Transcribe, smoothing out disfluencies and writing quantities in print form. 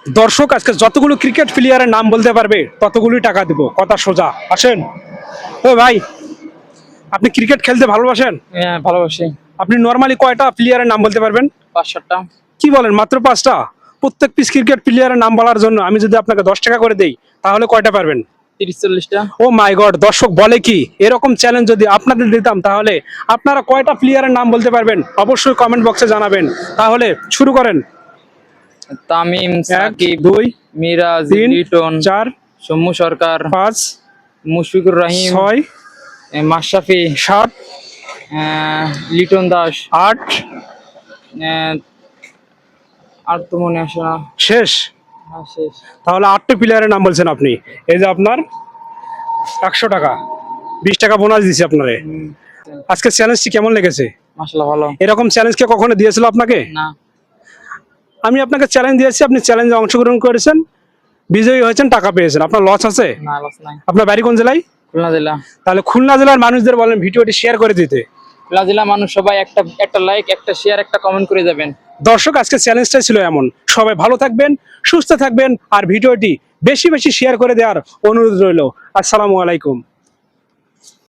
দর্শক আজকে যতগুলো ক্রিকেট প্লেয়ারের নাম বলতে পারবে ততগুলোই টাকা দিব, কথা সোজা। আসেন। ও ভাই, আপনি ক্রিকেট খেলতে ভালোবাসেন? হ্যাঁ, ভালোবাসি। আপনি নর্মালি কয়টা প্লেয়ারের নাম বলতে পারবেন? ৫-৭টা। কি বলেন, মাত্র 5টা? প্রত্যেক পিস ক্রিকেট প্লেয়ারের নাম বলার জন্য আমি যদি আপনাকে 10 টাকা করে দেই তাহলে কয়টা পারবেন? ৩০-৪০টা। ও মাই গড, দর্শক বলে কি, এরকম চ্যালেঞ্জ যদি আপনাদের দিতাম তাহলে আপনারা কয়টা প্লেয়ারের নাম বলতে পারবেন অবশ্যই কমেন্ট বক্সে জানাবেন। তাহলে শুরু করেন। তামিম, 1, সাকিব, 2, মিরাজ, 3, লিটন, 4, সৌম্য সরকার, 5, মুশফিকুর রহিম, 6, মাশরাফি, 7, লিটন দাস, 8। আহ, আর তো মনে আসে না। শেষ? হ্যাঁ, শেষ। তাহলে 8টা প্লেয়ারের নাম বলছেন আপনি। এই যে আপনার 100 টাকা, 20 টাকা বোনাস দিছি আপনারে। আজকে চ্যালেঞ্জটি কেমন লেগেছে? মাশাআল্লাহ, ভালো। এরকম চ্যালেঞ্জ কে কখনো দিয়েছিল আপনাকে? না। আমি আপনাকে চ্যালেঞ্জ দিয়েছি, আপনি চ্যালেঞ্জে অংশগ্রহণ করেছেন, বিজয়ী হয়েছেন, টাকা পেয়েছেন, আপনার লস আছে? না, লস নাই। আপনার বাড়ি কোন জেলায়? খুলনা জেলা। তাহলে খুলনা জেলার মানুষদের বলেন ভিডিওটি শেয়ার করে দিতে। খুলনা জেলা মানুষ সবাই একটা লাইক, একটা শেয়ার, একটা কমেন্ট করে যাবেন। দর্শক আজকে চ্যালেঞ্জটা ছিল এমন। সবাই ভালো থাকবেন, সুস্থ থাকবেন, আর ভিডিওটি বেশি বেশি শেয়ার করে দেওয়ার অনুরোধ রইল। আসসালামু আলাইকুম।